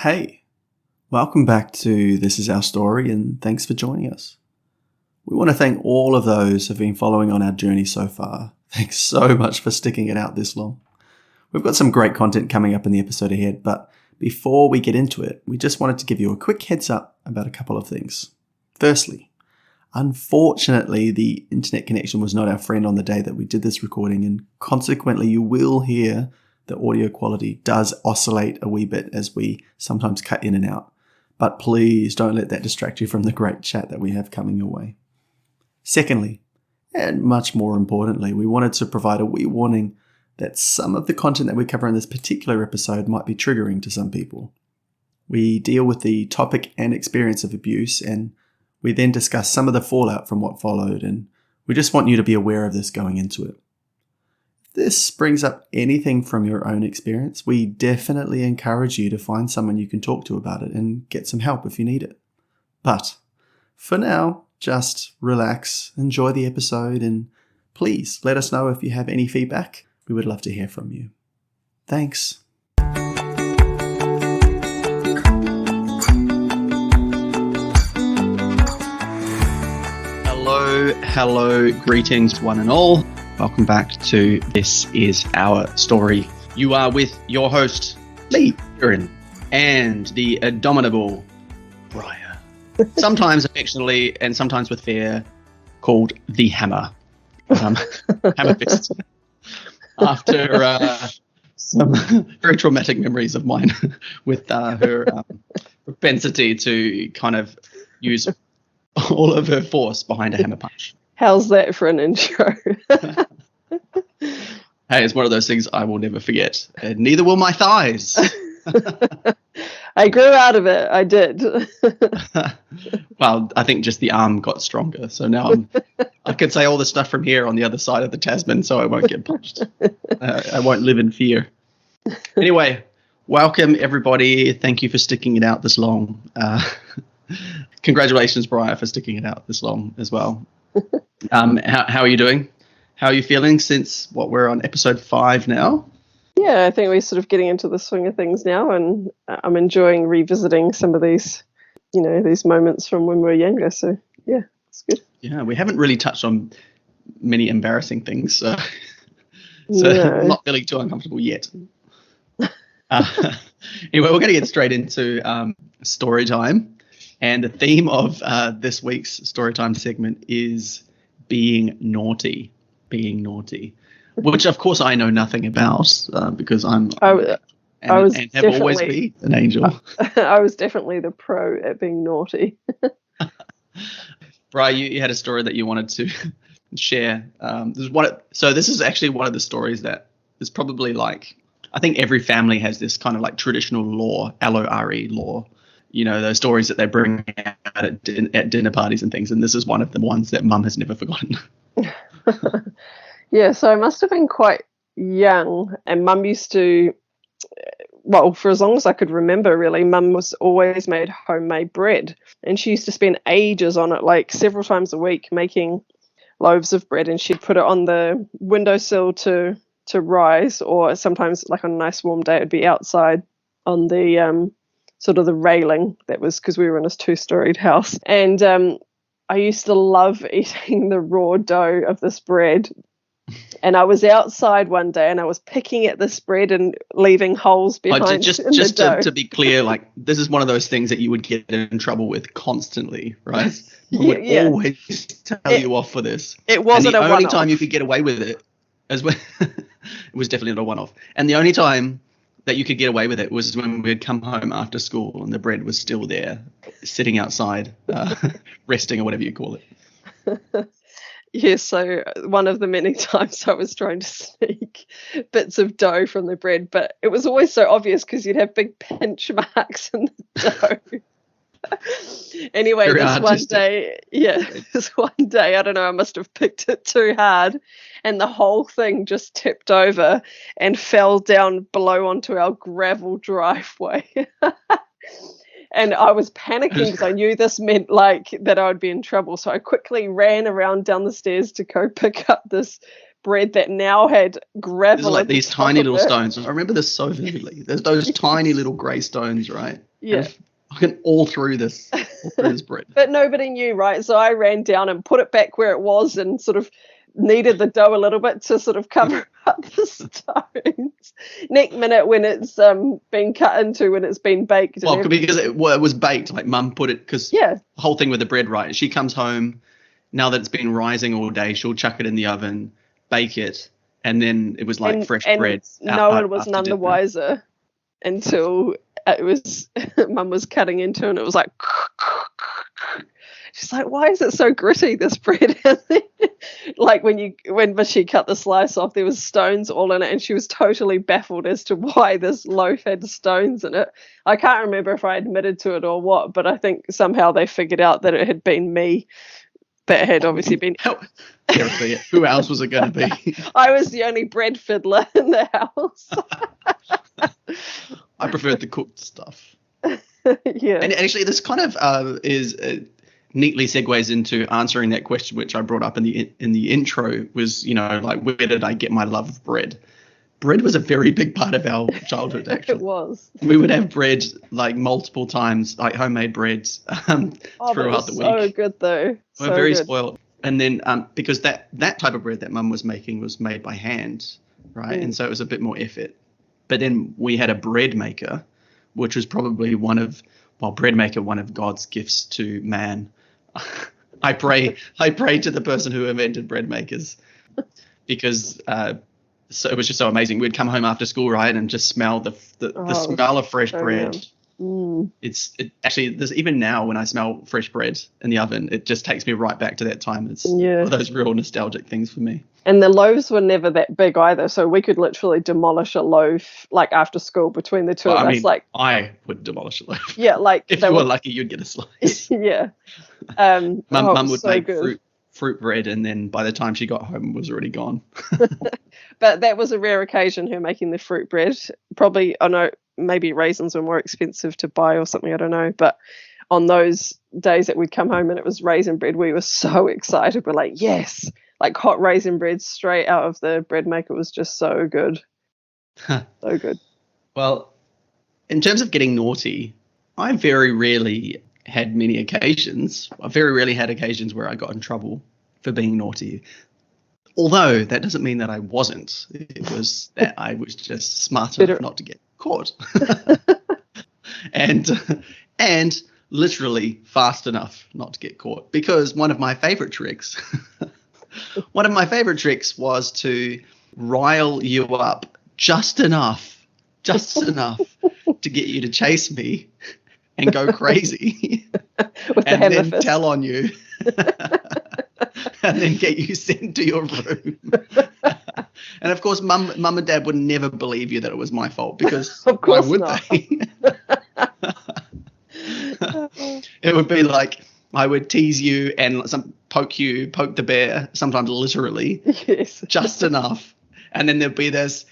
Hey, welcome back to This Is Our Story, and thanks for joining us. We want to thank all of those who have been following on our journey so far. Thanks so much for sticking it out this long. We've got some great content coming up in the episode ahead, but before we get into it, we just wanted to give you a quick heads up about a couple of things. Firstly, unfortunately, the internet connection was not our friend on the day that we did this recording, and consequently, you will hear the audio quality does oscillate a wee bit as we sometimes cut in and out. But please don't let that distract you from the great chat that we have coming your way. Secondly, and much more importantly, we wanted to provide a wee warning that some of the content that we cover in this particular episode might be triggering to some people. We deal with the topic and experience of abuse, and we then discuss some of the fallout from what followed, and we just want you to be aware of this going into it. If this brings up anything from your own experience, we definitely encourage you to find someone you can talk to about it and get some help if you need it. But for now, just relax, enjoy the episode, and please let us know if you have any feedback. We would love to hear from you. Thanks. Hello, greetings one and all. Welcome back to This Is Our Story. You are with your host, Lee, Aaron, and the indomitable Briar. Sometimes affectionately and sometimes with fear, called the Hammer. Hammer Fist. After some very traumatic memories of mine with her propensity to kind of use all of her force behind a hammer punch. How's that for an intro? Hey, it's one of those things I will never forget, and neither will my thighs. I grew out of it. I did. Well, I think just the arm got stronger, so now I can say all the stuff from here on the other side of the Tasman, so I won't get punched. I won't live in fear. Anyway, welcome everybody. Thank you for sticking it out this long. Congratulations, Briar, for sticking it out this long as well. How are you doing? How are you feeling since we're on episode 5 now? Yeah, I think we're sort of getting into the swing of things now, and I'm enjoying revisiting some of these, these moments from when we were younger. So yeah, it's good. Yeah, we haven't really touched on many embarrassing things, so No. I'm not feeling too uncomfortable yet. Anyway, we're going to get straight into story time. And the theme of this week's Storytime segment is being naughty, which of course I know nothing about because I have always been an angel. I was definitely the pro at being naughty. Brian, you had a story that you wanted to share. This is actually one of the stories that is probably like, I think every family has this kind of like traditional lore, L-O-R-E lore. Those stories that they bring out at dinner parties and things. And this is one of the ones that Mum has never forgotten. Yeah, so I must have been quite young. And Mum used to, well, for as long as I could remember, really, Mum was always made homemade bread. And she used to spend ages on it, like several times a week, making loaves of bread. And she'd put it on the windowsill to rise. Or sometimes, like on a nice warm day, it would be outside on the sort of the railing. That was because we were in a 2-storied house. And I used to love eating the raw dough of this bread. And I was outside one day and I was picking at this bread and leaving holes behind. Just to be clear, like this is one of those things that you would get in trouble with constantly, right? We would always tell you off for this. It wasn't and the a only one-off. time you could get away with it, it was definitely not a one-off. And the only time that you could get away with it was when we'd come home after school and the bread was still there, sitting outside, resting or whatever you call it. Yes, so one of the many times I was trying to sneak bits of dough from the bread, but it was always so obvious because you'd have big pinch marks in the dough. Anyway, Very this artistic. one day, I don't know, I must have picked it too hard and the whole thing just tipped over and fell down below onto our gravel driveway. And I was panicking because I knew this meant like that I would be in trouble. So I quickly ran around down the stairs to go pick up this bread that now had gravel. There's like these tiny little stones. I remember this so vividly. There's those tiny little grey stones, right? Yeah. fucking all through this bread. But nobody knew, right? So I ran down and put it back where it was and sort of kneaded the dough a little bit to sort of cover up the stones. Next minute when it's been cut into, when it's been baked. Well, because it was baked, like Mum put it, because yeah, the whole thing with the bread, right? She comes home, now that it's been rising all day, she'll chuck it in the oven, bake it, and then it was like fresh bread. No one was none the wiser until it was Mum was cutting into it and it was like she's like, why is it so gritty, this bread? Like when she cut the slice off, there was stones all in it, and she was totally baffled as to why this loaf had stones in it. I can't remember if I admitted to it or what, but I think somehow they figured out that it had been me that had obviously been. Who else was it going to be? I was the only bread fiddler in the house. I preferred the cooked stuff. Yeah. And actually, this kind of is neatly segues into answering that question, which I brought up in the intro. Was, like, where did I get my love of bread? Bread was a very big part of our childhood. Actually, it was. We would have bread like multiple times, like homemade breads throughout the week. So good though. We're very spoiled. And then because that type of bread that Mum was making was made by hand, right? And so it was a bit more effort. But then we had a bread maker, which was probably one of God's gifts to man. I pray to the person who invented bread makers, because so it was just so amazing. We'd come home after school, right, and just smell the smell of fresh bread. Actually, there's even now when I smell fresh bread in the oven, it just takes me right back to that time. It's one of those real nostalgic things for me. And the loaves were never that big either, so we could literally demolish a loaf like after school between the two of us. Like, I would demolish a loaf. Yeah, like if you were lucky, you'd get a slice. Yeah. Mum would make fruit bread, and then by the time she got home, it was already gone. But that was a rare occasion, her making the fruit bread. Probably, I know, maybe raisins were more expensive to buy or something, I don't know. But on those days that we'd come home and it was raisin bread, we were so excited. We're like, yes, like hot raisin bread straight out of the bread maker was just so good. So good. Well, in terms of getting naughty, I very rarely had many occasions. I very rarely had occasions where I got in trouble for being naughty. Although that doesn't mean that I wasn't. It was that I was just smart enough not to get caught. and literally fast enough not to get caught. Because one of my favorite tricks was to rile you up just enough to get you to chase me and go crazy and then tell on you and then get you sent to your room. And of course, mum and dad would never believe you that it was my fault, because why would they? It would be like I would tease you and poke the bear, sometimes literally, yes, just enough. And then there'd be this,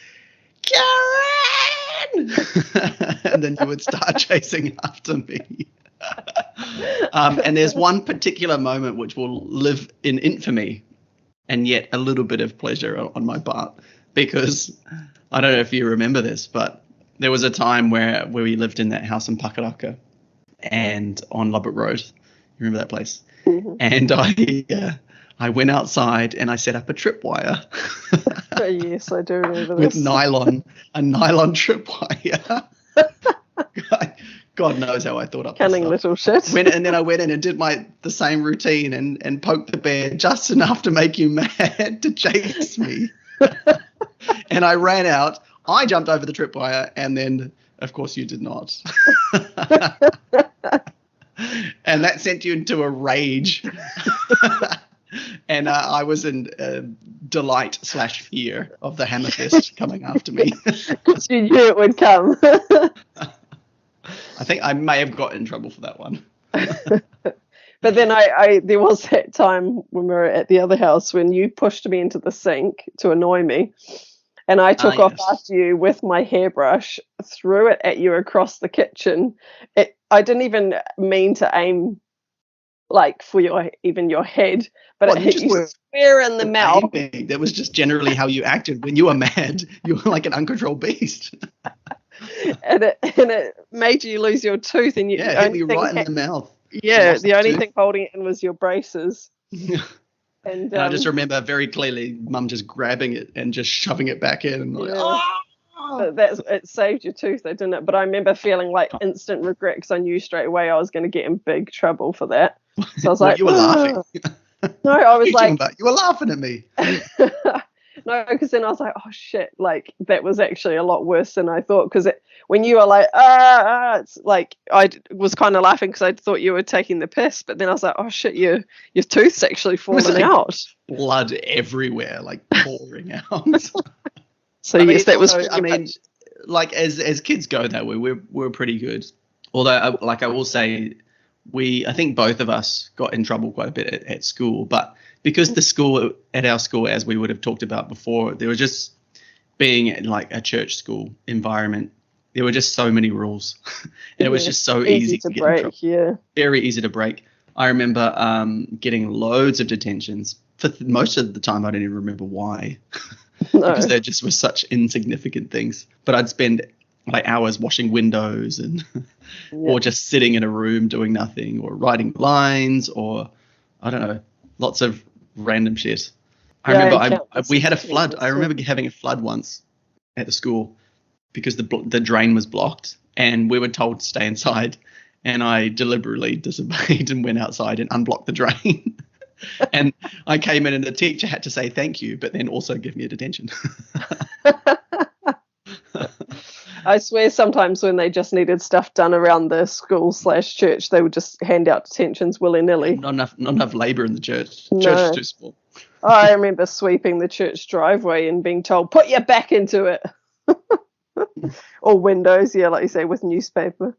Karen! And then you would start chasing after me. And there's one particular moment which will live in infamy, and yet a little bit of pleasure on my part, because I don't know if you remember this, but there was a time where we lived in that house in Pakaraka and on Lubbock Road. You remember that place? Mm-hmm. And I went outside and I set up a tripwire. Yes, I do remember with this. a nylon tripwire. God knows how I thought up Cunning little shit. And then I went in and did the same routine and poked the bear just enough to make you mad to chase me. And I ran out. I jumped over the tripwire, and then, of course, you did not. And that sent you into a rage. And I was in delight / fear of the hammer fist coming after me. Because you knew it would come. I think I may have got in trouble for that one. But then there was that time when we were at the other house when you pushed me into the sink to annoy me, and I took off after you with my hairbrush, threw it at you across the kitchen. I didn't even mean to aim like for your head, but it hit you square in the mouth. That was just generally how you acted when you were mad. You were like an uncontrolled beast. and it made you lose your tooth, and Yeah, the it hit only me thing right in the mouth. yeah, Lost the the only tooth. thing holding it in was your braces. And And I just remember very clearly mum just grabbing it and just shoving it back in and like, yeah, ah! but it saved your tooth though, didn't it? But I remember feeling like instant regret because I knew straight away I was going to get in big trouble for that. So I was Well, like, you were laughing. no, I was You talking like, about? You were laughing at me. no, because then I was like, oh shit, like that was actually a lot worse than I thought. Because when you were like, it's like was kind of laughing because I thought you were taking the piss, but then I was like, oh shit, your tooth's actually It was fallen like out. blood everywhere, like pouring out. So I mean, yes, that was also, I pretty mean, much. like as kids go, though, we're pretty good. Although, I will say, I think both of us got in trouble quite a bit at school, but because the school at our school, as we would have talked about before, there was just being in like a church school environment. There were just so many rules, and it was Yeah, just so easy easy to to get in trouble. break. Yeah. Very easy to break. I remember getting loads of detentions. For most of the time, I don't even remember why, because No. they just were such insignificant things. But I'd spend like hours washing windows and Yeah. or just sitting in a room doing nothing or writing lines or I don't know, lots of random shit. I Yeah, remember I counted we some had a flood. I detentions too. remember having a flood once at the school because the drain was blocked and we were told to stay inside. And I deliberately disobeyed and went outside and unblocked the drain. And I came in and the teacher had to say thank you, but then also give me a detention. I swear sometimes when they just needed stuff done around the school/church, they would just hand out detentions willy-nilly. Not enough labor in the church. Church is No. too small. I remember sweeping the church driveway and being told, put your back into it. Or windows, yeah, like you say, with newspaper.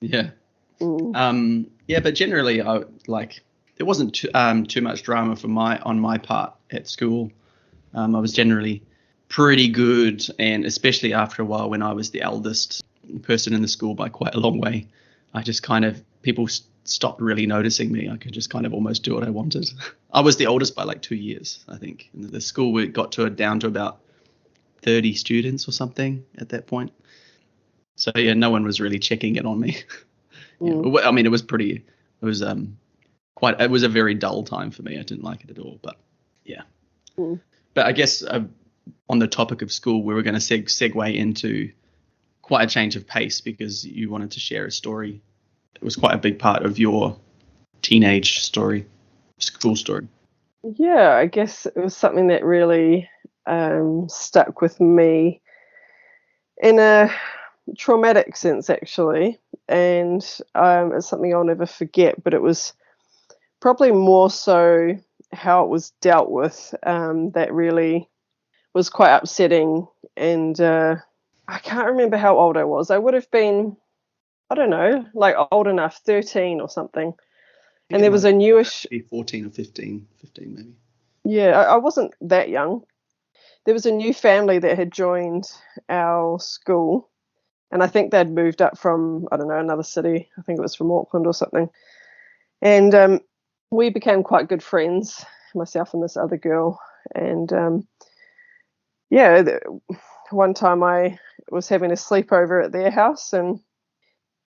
Yeah. Mm. Yeah, but generally, there wasn't too much drama on my part at school. I was generally pretty good, and especially after a while, when I was the eldest person in the school by quite a long way, I just kind of people stopped really noticing me. I could just kind of almost do what I wanted. I was the oldest by like 2 years, I think. In the school we got down to about 30 students or something at that point. So yeah, no one was really checking in on me. Yeah, I mean, it was it was a very dull time for me. I didn't like it at all, but yeah. But I guess on the topic of school, we were going to segue into quite a change of pace because you wanted to share a story. It was quite a big part of your teenage story, school story. Yeah, I guess it was something that really stuck with me in a traumatic sense, actually. And it's something I'll never forget, but it was probably more so how it was dealt with that really was quite upsetting. And I can't remember how old I was. I would have been, I don't know, like old enough, 13 or something. And there was a newish, 14 or 15 maybe. yeah, I wasn't that young. There was a new family that had joined our school. And I think they'd moved up from, I don't know, another city. I think it was from Auckland or something. And we became quite good friends, myself and this other girl. And yeah, one time I was having a sleepover at their house and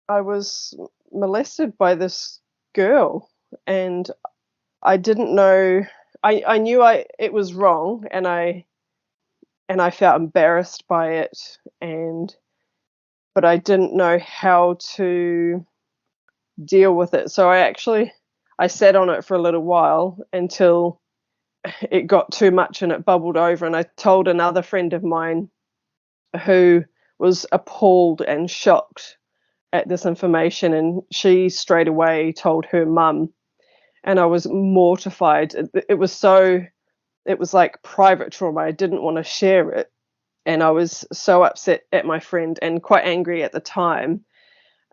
I was molested by this girl. And I didn't know, I knew it was wrong, and I felt embarrassed by it, but I didn't know how to deal with it. So I sat on it for a little while until it got too much and it bubbled over, and I told another friend of mine who was appalled and shocked at this information, and she straight away told her mum, and I was mortified. It was like private trauma. I didn't want to share it, and I was so upset at my friend and quite angry at the time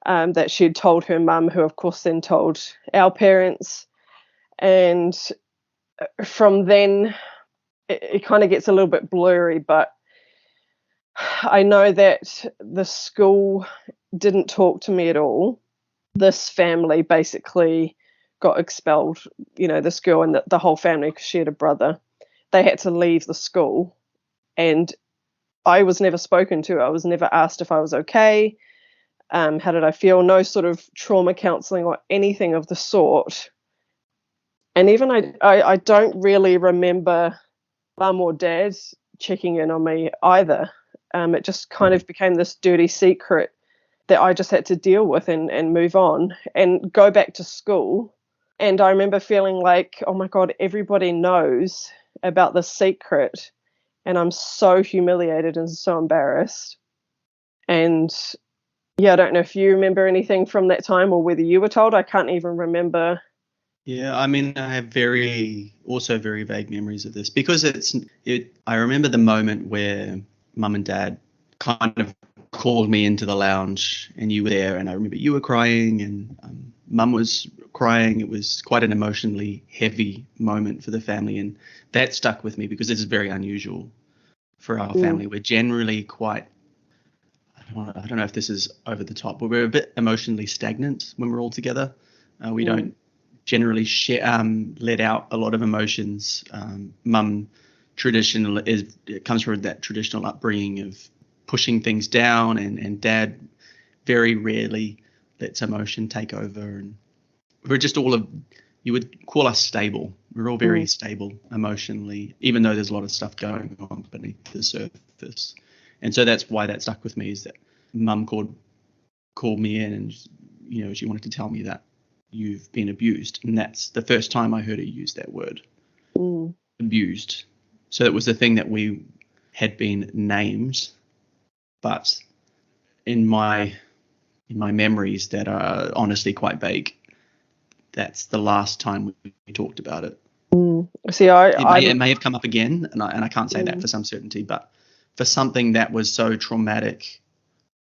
that she had told her mum, who of course then told our parents. And from then it kind of gets a little bit blurry, but I know that the school didn't talk to me at all. This family basically got expelled, this girl and the whole family, because she had a brother. They had to leave the school, and I was never spoken to. I was never asked if I was okay. How did I feel? No sort of trauma counselling or anything of the sort. And even I don't really remember mum or dad checking in on me either. It just kind of became this dirty secret that I just had to deal with and move on and go back to school. And I remember feeling like, oh my God, everybody knows about this secret. And I'm so humiliated and so embarrassed. And yeah, I don't know if you remember anything from that time or whether you were told. I can't even remember. Yeah, I mean, I have also very vague memories of this because I remember the moment where mum and dad kind of called me into the lounge and you were there, and I remember you were crying and mum was crying. It was quite an emotionally heavy moment for the family, and that stuck with me because this is very unusual for our family. We're generally quite, I don't know if this is over the top, but we're a bit emotionally stagnant when we're all together. We don't generally let out a lot of emotions. Mum it comes from that traditional upbringing of pushing things down, and dad very rarely lets emotion take over. And we're just you would call us stable. We're all very stable emotionally, even though there's a lot of stuff going on beneath the surface. And so that's why that stuck with me, is that mum called me in, and she wanted to tell me that you've been abused. And that's the first time I heard her use that word, abused. So it was the thing that we had been named, but in my memories that are honestly quite vague, that's the last time we talked about it. See, it may have come up again, and I can't say that for some certainty, but for something that was so traumatic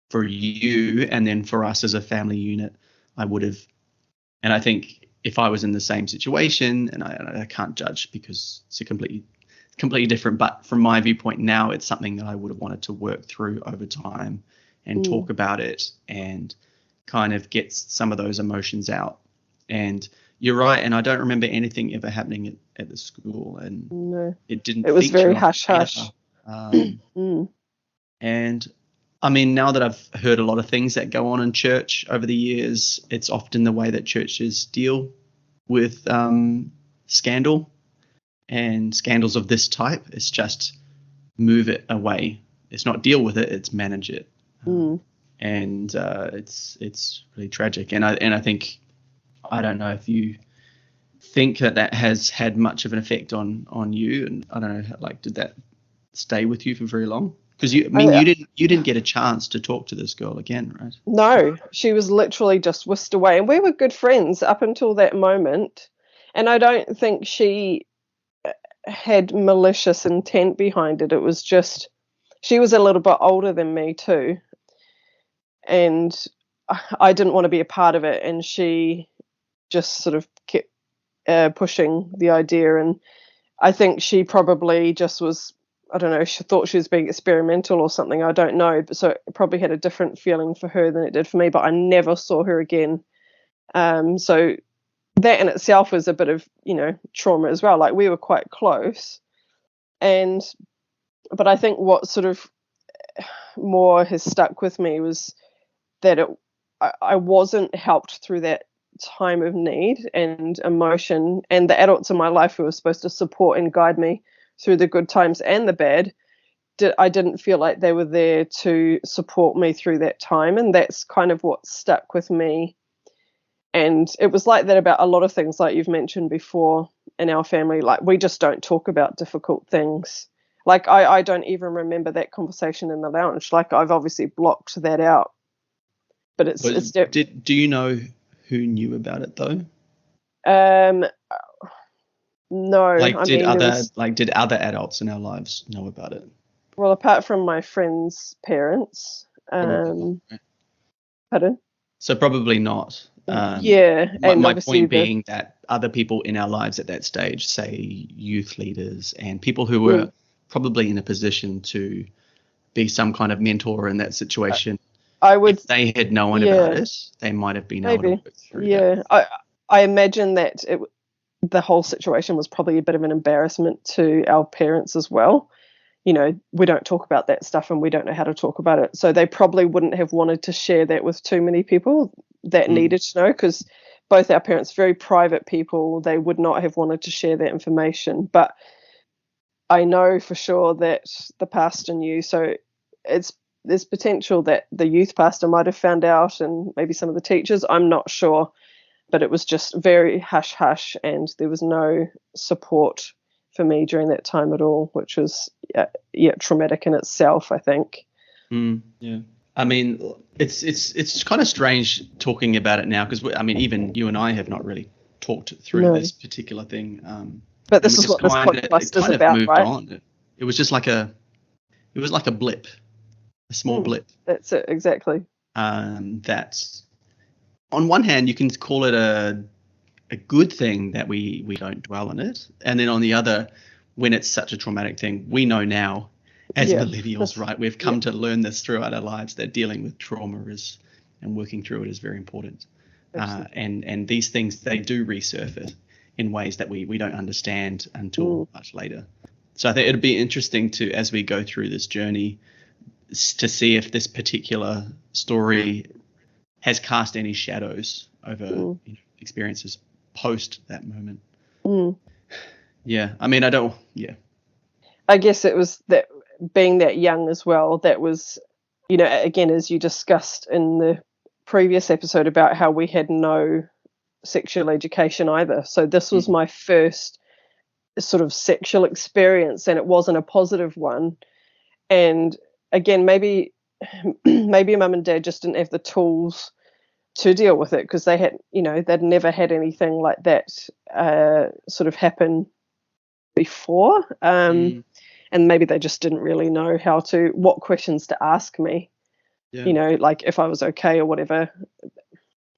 for you and then for us as a family unit, I would have. And I think if I was in the same situation, and I can't judge because it's a completely different, but from my viewpoint now, it's something that I would have wanted to work through over time and talk about it and kind of get some of those emotions out. And you're right, and I don't remember anything ever happening at the school, and no, it didn't. It was feature very on hush hush. And I mean, now that I've heard a lot of things that go on in church over the years, it's often the way that churches deal with scandal, and scandals of this type. It's just move it away. It's not deal with it, it's manage it. And it's really tragic. And I think, I don't know if you think that has had much of an effect on you, and I don't know, like, did that stay with you for very long? Because you didn't get a chance to talk to this girl again, right? No, she was literally just whisked away, and we were good friends up until that moment. And I don't think she had malicious intent behind it. It was just, she was a little bit older than me too, and I didn't want to be a part of it, and she just sort of kept pushing the idea. And I think she probably just was, I don't know, she thought she was being experimental or something, I don't know. But so it probably had a different feeling for her than it did for me, but I never saw her again. So that in itself was a bit of, trauma as well. Like, we were quite close. But I think what sort of more has stuck with me was that I wasn't helped through that time of need and emotion, and the adults in my life who were supposed to support and guide me through the good times and the bad, I didn't feel like they were there to support me through that time. And that's kind of what stuck with me. And it was like that about a lot of things, like you've mentioned before, in our family. Like, we just don't talk about difficult things. Like, I don't even remember that conversation in the lounge. Like, I've obviously blocked that out. But do you know who knew about it though? No. Like, did other adults in our lives know about it? Well, apart from my friend's parents. Pardon? So probably not. Yeah, and my obviously point being that other people in our lives at that stage, say youth leaders and people who were probably in a position to be some kind of mentor in that situation, if they had known about it, they might have been able to work through that. I imagine that the whole situation was probably a bit of an embarrassment to our parents as well. we don't talk about that stuff and we don't know how to talk about it. So they probably wouldn't have wanted to share that with too many people that needed to know, because both our parents, very private people, they would not have wanted to share that information. But I know for sure that the pastor knew. So there's potential that the youth pastor might have found out, and maybe some of the teachers. I'm not sure, but it was just very hush hush, and there was no support for me during that time at all, which was traumatic in itself, I think. Yeah. I mean, it's kind of strange talking about it now, because even you and I have not really talked through this particular thing. But this is what this podcast is about, right? On. It was just like a blip, a small blip. That's it, exactly. That's, on one hand, you can call it a good thing that we don't dwell on it, and then on the other, when it's such a traumatic thing, we know now as millennials, right? We've come to learn this throughout our lives, that dealing with trauma and working through it is very important. And these things, they do resurface in ways that we don't understand until much later. So I think it'd be interesting to, as we go through this journey, to see if this particular story has cast any shadows over experiences post that moment. Yeah, I guess it was that, being that young as well, that was, again, as you discussed in the previous episode about how we had no sexual education either. So this was my first sort of sexual experience, and it wasn't a positive one. And again, maybe mum and dad just didn't have the tools to deal with it, because they had, they'd never had anything like that sort of happen before. And maybe they just didn't really know what questions to ask me, like if I was okay or whatever.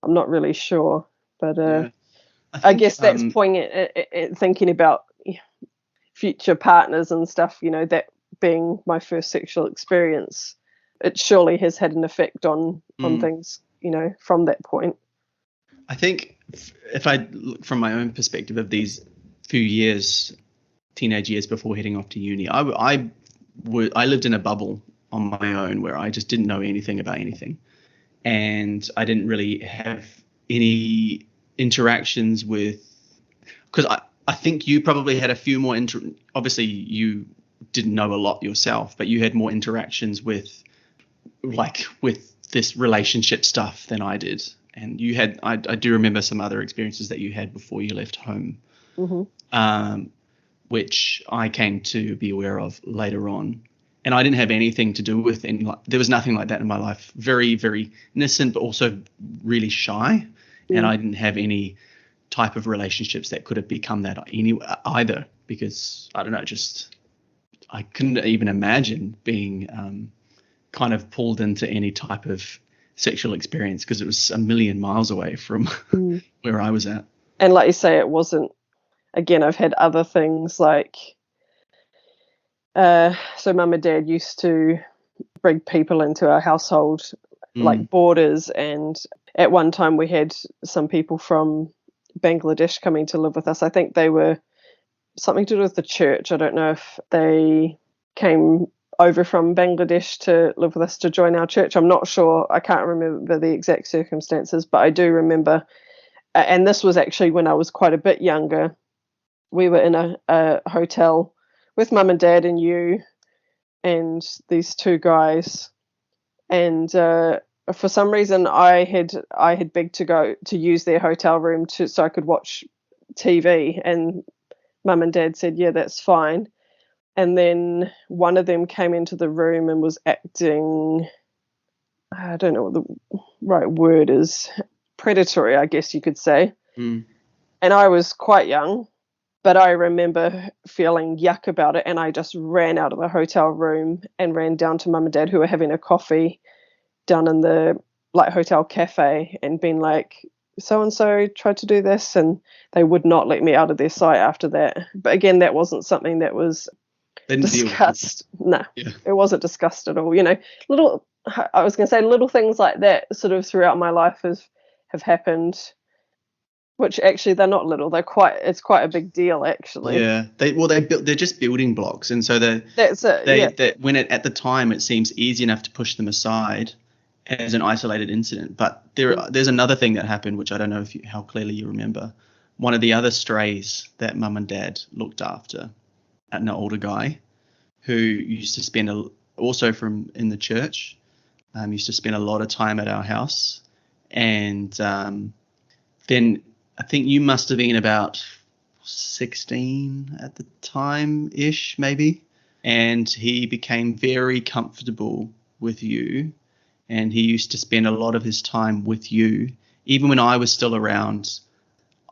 I'm not really sure, but I guess that's poignant, thinking about future partners and stuff, that being my first sexual experience, it surely has had an effect on things, from that point. I think if I look from my own perspective of these few years, teenage years before heading off to uni, I lived in a bubble on my own where I just didn't know anything about anything, and I didn't really have any interactions with, because I think you probably had a few more obviously you didn't know a lot yourself, but you had more interactions with this relationship stuff than I did. And you had, I do remember some other experiences that you had before you left home, which I came to be aware of later on. And I didn't have anything to do with any, there was nothing like that in my life. Very, very innocent, but also really shy. And I didn't have any type of relationships that could have become that either, because I don't know, just I couldn't even imagine being kind of pulled into any type of sexual experience, because it was a million miles away from where I was at. And like you say, it wasn't, again, I've had other things like, so mum and dad used to bring people into our household, like boarders, and at one time we had some people from Bangladesh coming to live with us. I think they were something to do with the church. I don't know if they came over from Bangladesh to live with us to join our church. I'm not sure. I can't remember the exact circumstances, but I do remember, and this was actually when I was quite a bit younger. We were in a hotel with mum and dad and you and these two guys, and for some reason I had begged to go to use their hotel room so I could watch TV, and mum and dad said, yeah, that's fine. And then one of them came into the room and was acting, I don't know what the right word is, predatory, I guess you could say. And I was quite young, but I remember feeling yuck about it, and I just ran out of the hotel room and ran down to mum and dad, who were having a coffee down in the hotel cafe, and been like, so-and-so tried to do this, and they would not let me out of their sight after that. But again, that wasn't something that was discussed. No, it wasn't discussed at all. Little things like that sort of throughout my life have happened. Which actually they're not little. It's quite a big deal actually. Yeah, they're just building blocks, and so That's it. at the time it seems easy enough to push them aside as an isolated incident. But there's another thing that happened, which I don't know how clearly you remember. One of the other strays that Mum and Dad looked after, an older guy who used to spend also from in the church, used to spend a lot of time at our house, and then I think you must have been about 16 at the time-ish, maybe. And he became very comfortable with you. And he used to spend a lot of his time with you. Even when I was still around,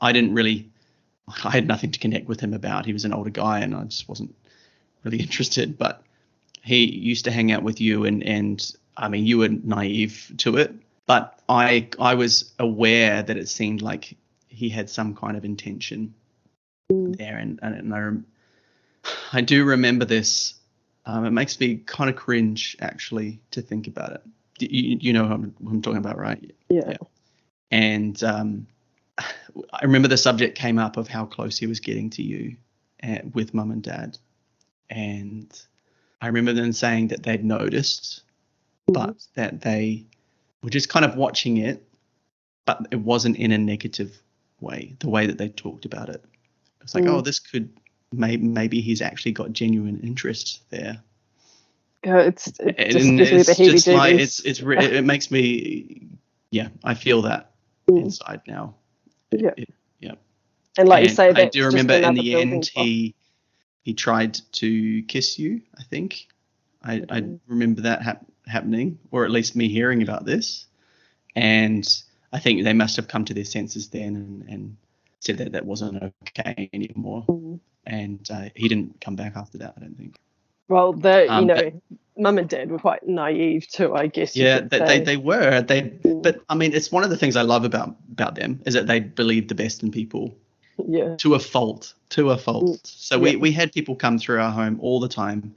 I had nothing to connect with him about. He was an older guy and I just wasn't really interested. But he used to hang out with you and I mean, you were naive to it. But I was aware that it seemed like he had some kind of intention there, and I do remember this. It makes me kind of cringe actually to think about it. You know who I'm talking about, right? Yeah. And I remember the subject came up of how close he was getting to you with Mum and Dad, and I remember them saying that they'd noticed, but that they were just kind of watching it, but it wasn't in a negative way, the way that they talked about it. It's like, oh, this could maybe he's actually got genuine interest there. Yeah, it just gives me the heebie-jeebies. It makes me, I feel that inside now. Yeah. Yeah. And like you say, I do remember in the end he tried to kiss you, I think. I remember that happening, or at least me hearing about this. And I think they must have come to their senses then and said that wasn't okay anymore. And he didn't come back after that, I don't think. Well, Mum and Dad were quite naive too, I guess. Yeah, they were. But I mean, it's one of the things I love about them is that they believe the best in people. Yeah. To a fault. So we had people come through our home all the time,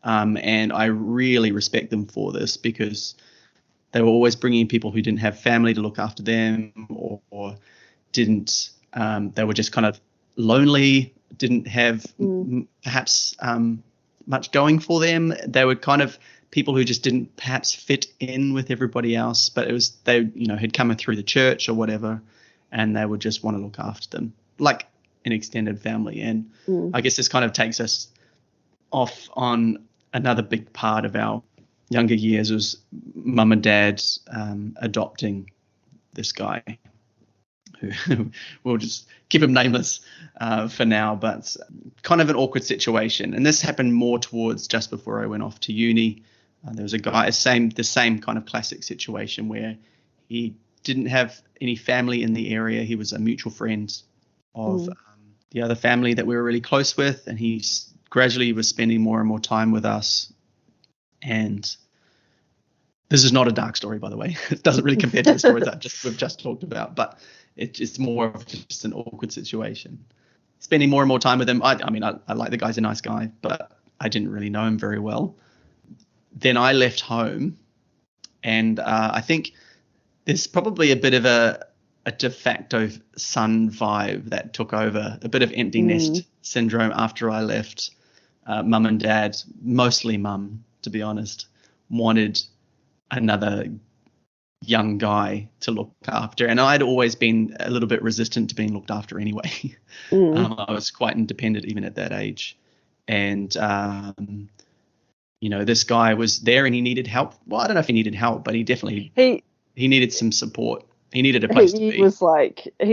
and I really respect them for this because they were always bringing people who didn't have family to look after them, or didn't. They were just kind of lonely, didn't have perhaps much going for them. They were kind of people who just didn't perhaps fit in with everybody else, but it was they had come through the church or whatever, and they would just want to look after them like an extended family. And I guess this kind of takes us off on another big part of our younger years was Mum and Dad adopting this guy who we'll just keep him nameless for now, but kind of an awkward situation. And this happened more towards just before I went off to uni. There was a guy, the same kind of classic situation where he didn't have any family in the area. He was a mutual friend of the other family that we were really close with, and he gradually was spending more and more time with us. And this is not a dark story, by the way. It doesn't really compare to the stories we've just talked about, but it's more of just an awkward situation. Spending more and more time with him. I mean, I like the guy's a nice guy, but I didn't really know him very well. Then I left home, and I think there's probably a bit of a de facto son vibe that took over, a bit of empty nest syndrome after I left. Mum and Dad, mostly Mum, to be honest, wanted another young guy to look after, and I'd always been a little bit resistant to being looked after anyway. I was quite independent even at that age, and this guy was there and he needed help. Well, I don't know if he needed help, but he definitely he needed some support. He needed a place to be. He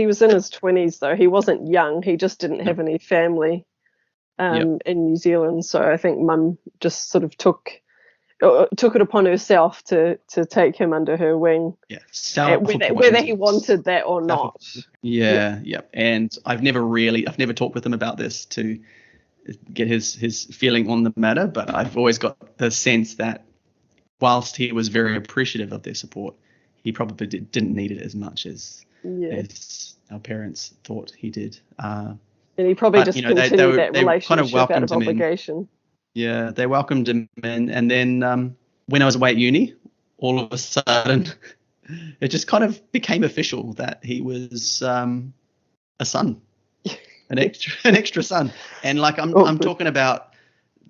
was in his 20s though. He wasn't young. He just didn't have any family in New Zealand. So I think Mum just sort of took it upon herself to take him under her wing. Yeah, whether he wanted that or not. Yeah. And I've never talked with him about this to get his feeling on the matter, but I've always got the sense that whilst he was very appreciative of their support, he probably didn't need it as much as our parents thought he did. And he probably just continued that relationship kind of out of obligation. Yeah, they welcomed him in, and then when I was away at uni, all of a sudden, it just kind of became official that he was a son, an extra son. And like I'm talking about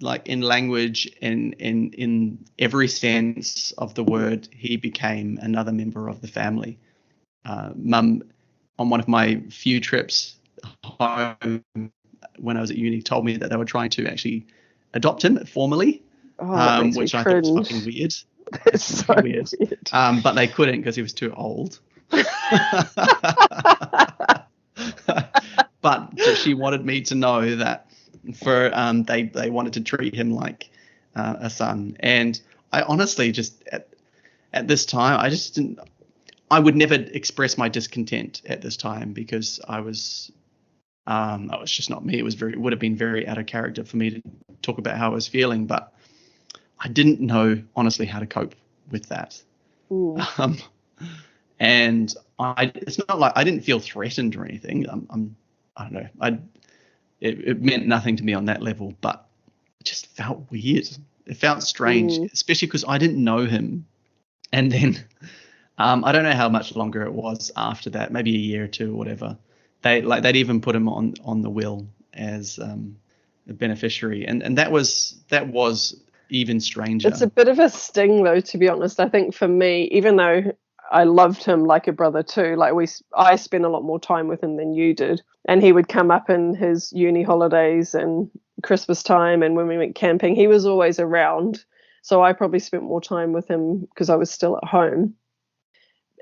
like in language and in every sense of the word, he became another member of the family. Mum, on one of my few trips home when I was at uni, told me that they were trying to actually adopt him formally, which I thought was fucking weird. It's so weird. But they couldn't because he was too old. But she wanted me to know that for they wanted to treat him like a son. And I honestly just at this time I would never express my discontent at this time because I was just not me. It would have been very out of character for me to talk about how I was feeling, but I didn't know honestly how to cope with that. And it's not like I didn't feel threatened or anything. I don't know. It meant nothing to me on that level, but it just felt weird. It felt strange, especially because I didn't know him. And then I don't know how much longer it was after that, maybe a year or two or whatever. They'd even put him on the will as a beneficiary, and that was even stranger. It's a bit of a sting, though, to be honest. I think for me, even though I loved him like a brother too, like I spent a lot more time with him than you did, and he would come up in his uni holidays and Christmas time, and when we went camping, he was always around. So I probably spent more time with him because I was still at home.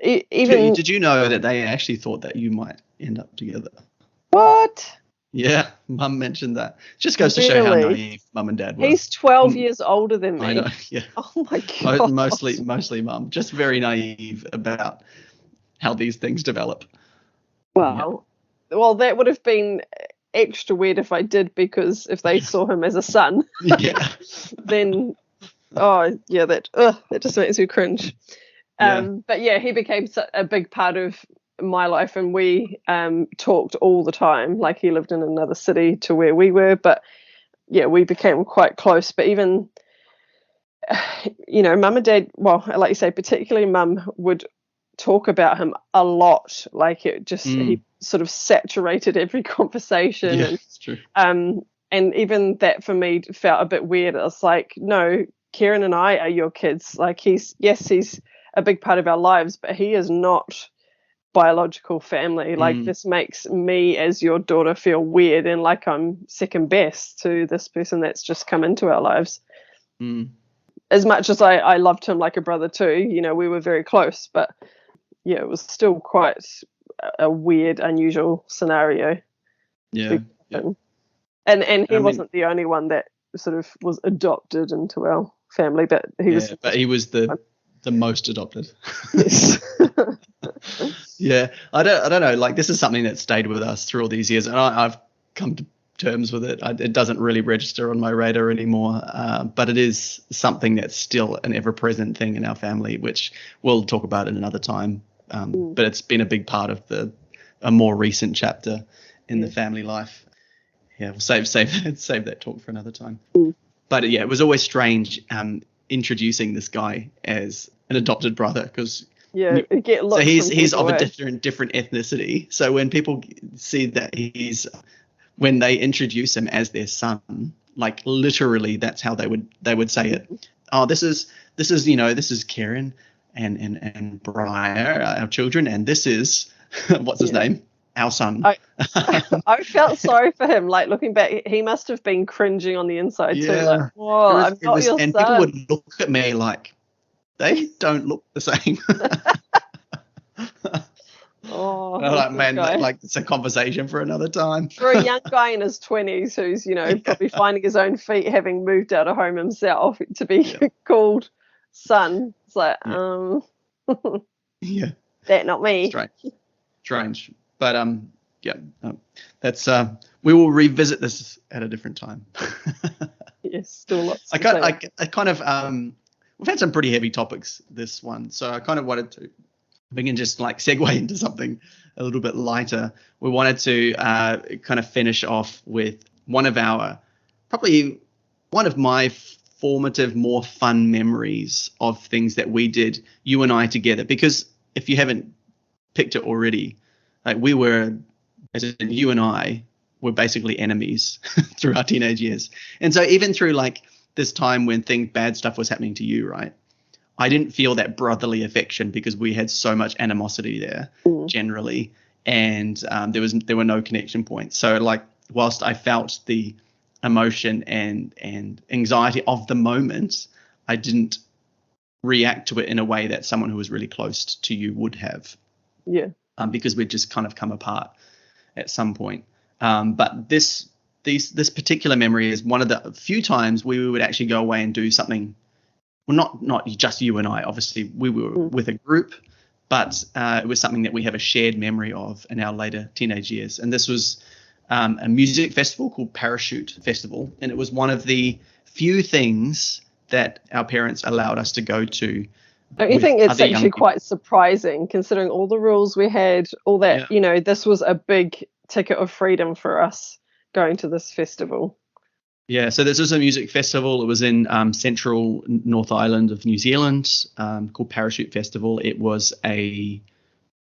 Did you know that they actually thought that you might end up together? What? Yeah, Mum mentioned that. Just goes to show how naive Mum and Dad were. He's 12 years older than me. I know, yeah. Oh my God. Mostly Mum. Just very naive about how these things develop. Well, that would have been extra weird if I did, because if they saw him as a son, then that just makes me cringe. But yeah, he became a big part of my life, and we talked all the time. Like, he lived in another city to where we were, but yeah, we became quite close. But even Mum and Dad, well, like you say, particularly Mum would talk about him a lot. Like, it just he sort of saturated every conversation. Yeah, and it's true. And even that for me felt a bit weird. It's like, no, Kieran and I are your kids. Like, he's a big part of our lives, but he is not biological family. Like, this makes me as your daughter feel weird and like I'm second best to this person that's just come into our lives. As much as I loved him like a brother too, we were very close, but yeah, it was still quite a weird, unusual scenario. Yeah. And he wasn't the only one that sort of was adopted into our family, but he was the most adopted. Yes. Yeah, I don't know. Like, this is something that stayed with us through all these years, and I've come to terms with it. It doesn't really register on my radar anymore, but it is something that's still an ever-present thing in our family, which we'll talk about in another time. But it's been a big part of a more recent chapter in the family life. Yeah, we'll save that talk for another time. But yeah, it was always strange introducing this guy as an adopted brother, because he's of a different ethnicity. So when people see that when they introduce him as their son, like, literally that's how they would say it. Oh, this is Kieran and Briar, our children, and this is what's his name? Our son. I felt sorry for him. Like, looking back, he must have been cringing on the inside too. Like, whoa, I'm not your son. And people would look at me like, they don't look the same. Oh, like, man, like, it's a conversation for another time. For a young guy in his 20s who's, probably finding his own feet, having moved out of home himself, to be called son, it's like, that not me. Strange. But that's we will revisit this at a different time. Yes, still lots. I kind of we've had some pretty heavy topics this one, so I kind of wanted to, we can just like segue into something a little bit lighter. We wanted to kind of finish off with one of my formative, more fun memories of things that we did, you and I together. Because if you haven't picked it already, like, we were as in you and I were basically enemies through our teenage years. And so even through like this time when bad stuff was happening to you, right? I didn't feel that brotherly affection because we had so much animosity there generally, and there were no connection points. So like, whilst I felt the emotion and anxiety of the moment, I didn't react to it in a way that someone who was really close to you would have. Yeah. Because we'd just kind of come apart at some point. But this particular memory is one of the few times we would actually go away and do something. Well, not just you and I. Obviously, we were with a group, but it was something that we have a shared memory of in our later teenage years. And this was a music festival called Parachute Festival, and it was one of the few things that our parents allowed us to go to. Don't you think it's actually quite surprising, considering all the rules we had, all that, this was a big ticket of freedom for us going to this festival. Yeah, so this was a music festival. It was in central North Island of New Zealand, called Parachute Festival. It was a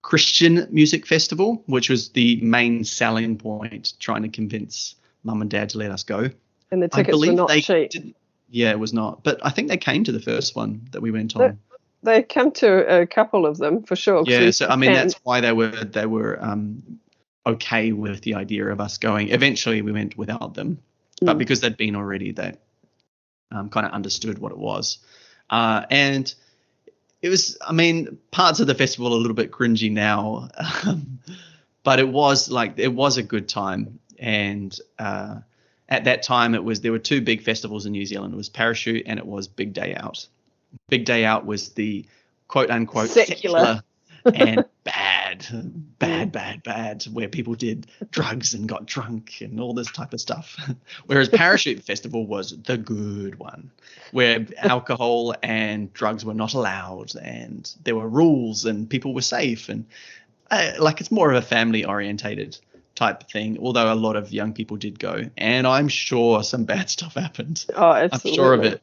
Christian music festival, which was the main selling point, trying to convince Mum and Dad to let us go. And the tickets were not cheap. Yeah, it was not. But I think they came to the first one that we went on. They came to a couple of them for sure. Yeah, so I mean that's why they were okay with the idea of us going. Eventually, we went without them, but because they'd been already, they kind of understood what it was, and it was. I mean, parts of the festival are a little bit cringy now, but it was a good time, and at that time there were two big festivals in New Zealand. It was Parachute and it was Big Day Out. Big Day Out was the quote unquote secular and bad, where people did drugs and got drunk and all this type of stuff. Whereas Parachute Festival was the good one, where alcohol and drugs were not allowed and there were rules and people were safe. And it's more of a family orientated type thing, although a lot of young people did go. And I'm sure some bad stuff happened. Oh, absolutely. I'm sure of it.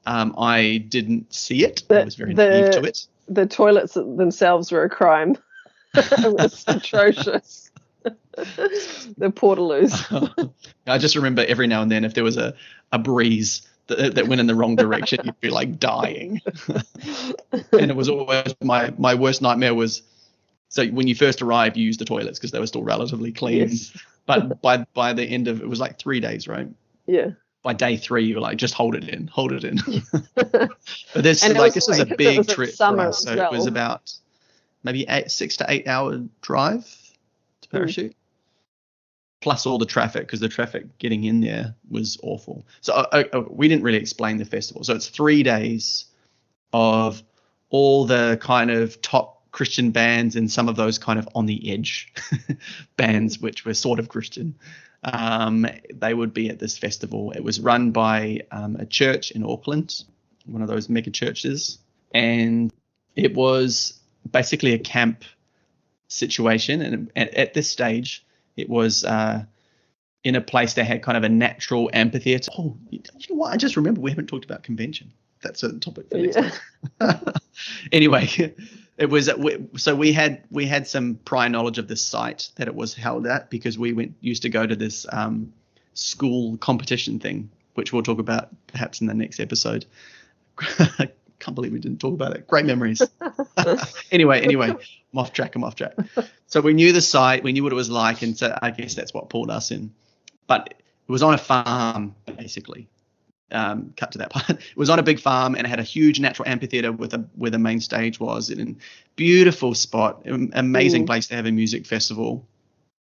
I didn't see it. I was very naive to it. The toilets themselves were a crime. It was atrocious. The portaloos. I just remember every now and then if there was a breeze that went in the wrong direction, you'd be like dying. And it was always my worst nightmare was, so when you first arrived, you used the toilets because they were still relatively clean. Yes. But by the end of it was like 3 days, right? Yeah. By day 3, you were like, just hold it in. But this was a big trip for us. So it was about maybe 6 to 8 hour drive to Parachute, plus all the traffic, because the traffic getting in there was awful. So we didn't really explain the festival. So it's 3 days of all the kind of top Christian bands and some of those kind of on the edge bands, which were sort of Christian. They would be at this festival. It was run by a church in Auckland, one of those mega churches, and it was basically a camp situation. And at this stage, it was in a place that had kind of a natural amphitheater. Oh, you know what? I just remember we haven't talked about convention. That's a topic for next time. Anyway, it was so we had some prior knowledge of this site that it was held at, because we used to go to this school competition thing, which we'll talk about perhaps in the next episode. I can't believe we didn't talk about it. Great memories. Anyway, I'm off track. So we knew the site, we knew what it was like, and so I guess that's what pulled us in. But it was on a farm, basically. Cut to that part. It was on a big farm and it had a huge natural amphitheater where the main stage was, in a beautiful spot, amazing place to have a music festival.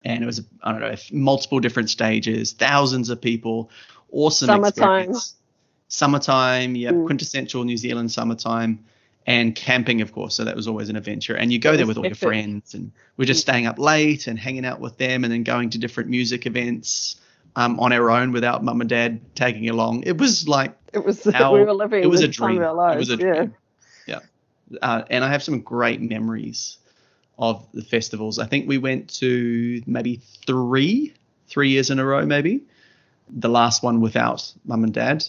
And it was, I don't know, multiple different stages, thousands of people, awesome experience. Summertime, yeah, quintessential New Zealand summertime, and camping, of course. So that was always an adventure. And you go there with all your friends, and we're just staying up late and hanging out with them, and then going to different music events. On our own without Mum and Dad tagging along. It was like we were living. It was a dream. It was a dream. Yeah. And I have some great memories of the festivals. I think we went to maybe three years in a row, maybe. The last one without Mum and Dad.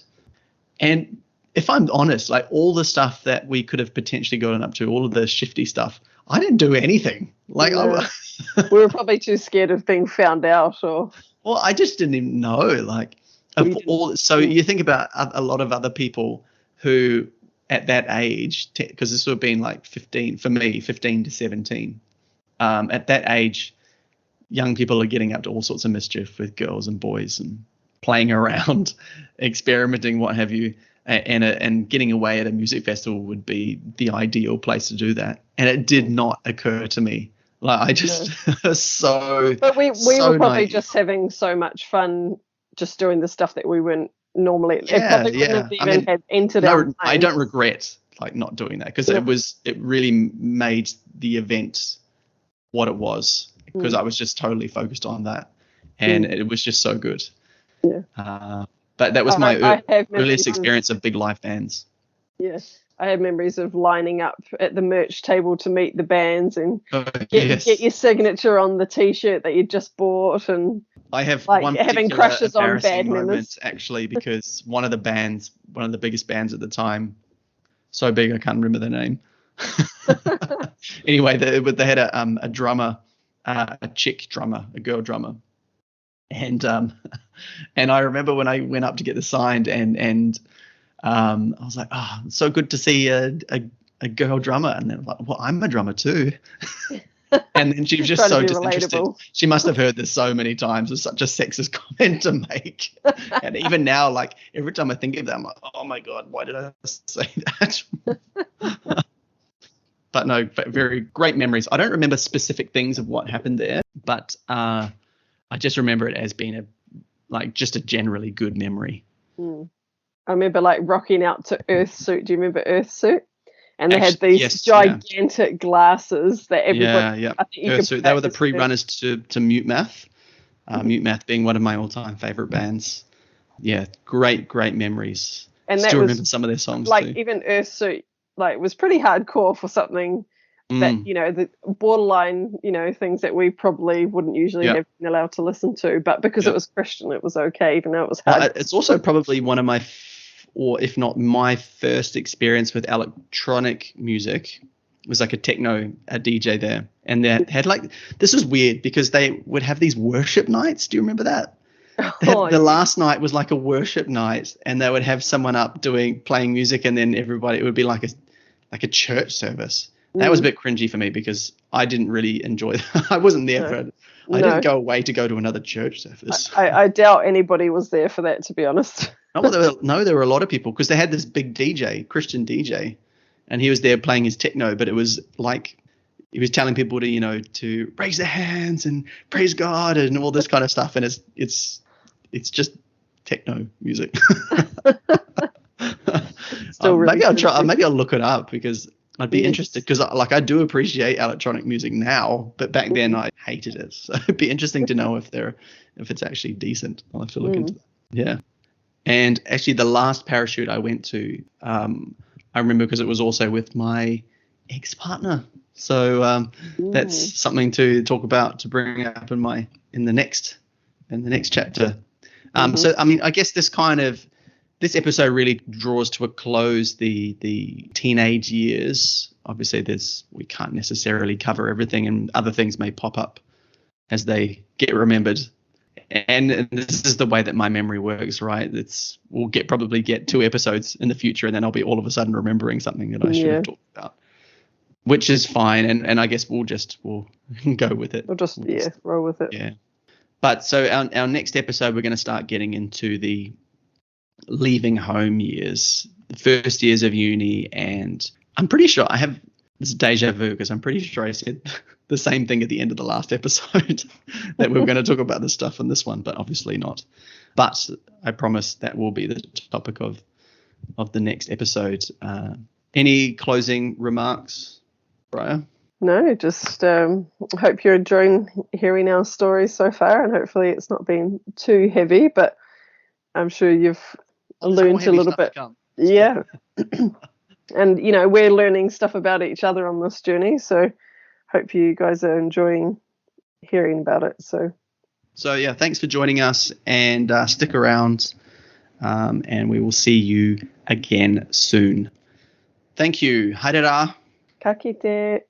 And if I'm honest, like all the stuff that we could have potentially gotten up to, all of the shifty stuff, I didn't do anything. Like, No. We were probably too scared of being found out, or well, I just didn't even know. Like, We didn't- so you think about a lot of other people who, at that age, because this would have been like 15 for me, 15 to 17. At that age, young people are getting up to all sorts of mischief with girls and boys and playing around, experimenting, what have you. And getting away at a music festival would be the ideal place to do that. And it did not occur to me. Like, I just so. But we so were probably naive. just having so much fun, just doing the stuff that we weren't normally. It Yeah, probably wouldn't yeah. have even had entered No, our I don't minds. regret like not doing that, because Yeah. it really made the event what it was, because I was just totally focused on that, and it was just so good. Yeah. But that was I my have earliest memories of- experience of big live bands. Yes, I have memories of lining up at the merch table to meet the bands and Yes. get your signature on the T-shirt that you just bought, and I have like one having particular crushes on embarrassing band moment, members. actually, because one of the biggest bands at the time, so big I can't remember their name. Anyway, they had a drummer, a chick drummer, a girl drummer, and I remember when I went up to get this signed, and I was like, oh, it's so good to see a girl drummer, and then like, well, I'm a drummer too. And then she was just Trying to so be disinterested. relatable. She must have heard this so many times. It's such a sexist comment to make. And even now, like, every time I think of that, I'm like, oh my God, why did I say that? But no, very great memories. I don't remember specific things of what happened there, but I just remember it as being just a generally good memory. I remember like rocking out to Earth Suit. Do you remember Earth Suit? And they had Actually, these yes, yeah. gigantic glasses that everybody. Yeah. I think you could So they were the practice pre-runners to Mute Math. Mute Math being one of my all-time favorite bands. Yeah, great memories. And Still that was remember some of their songs like too. even Earth Suit was pretty hardcore for something that the borderline things that we probably wouldn't usually have been allowed to listen to, but because it was Christian, it was okay, even though it was hard. Well, it's also probably one of my, or if not my first experience with electronic music. It was like a DJ there, and they had this is weird because they would have these worship nights. Do you remember that? The last night was like a worship night, and they would have someone up playing music, and then everybody, it would be like a church service. That was a bit cringy for me because I didn't really enjoy that. I wasn't there for it. I didn't go away to go to another church service. I doubt anybody was there for that, to be honest. There were a lot of people, because they had this big DJ, Christian DJ, and he was there playing his techno, but it was like he was telling people to raise their hands and praise God and all this kind of stuff, and it's just techno music. Still really maybe I'll look it up, because I'd be interested, because I do appreciate electronic music now, but back then I hated it. So it'd be interesting to know if it's actually decent. I'll have to look into that. Yeah. And actually the last parachute I went to, I remember because it was also with my ex-partner. So that's something to talk about, to bring up in the next chapter. So I mean, I guess this episode really draws to a close the teenage years. Obviously, we can't necessarily cover everything, and other things may pop up as they get remembered. And this is the way that my memory works, right? We'll probably get 2 episodes in the future, and then I'll be all of a sudden remembering something that I should have talked about, which is fine. And I guess we'll go with it. We'll just roll with it. Yeah. But so our next episode, we're going to start getting into the leaving home years, the first years of uni, and I'm pretty sure I have this deja vu, because I'm pretty sure I said the same thing at the end of the last episode that we were going to talk about this stuff in this one, but obviously not. But I promise that will be the topic of the next episode. Any closing remarks, Briar? No, just hope you're enjoying hearing our stories so far, and hopefully it's not been too heavy, but I'm sure you've learned a little bit. Yeah. And, we're learning stuff about each other on this journey, so hope you guys are enjoying hearing about it. So yeah, thanks for joining us, and stick around, and we will see you again soon. Thank you. Haere rā. Ka kite.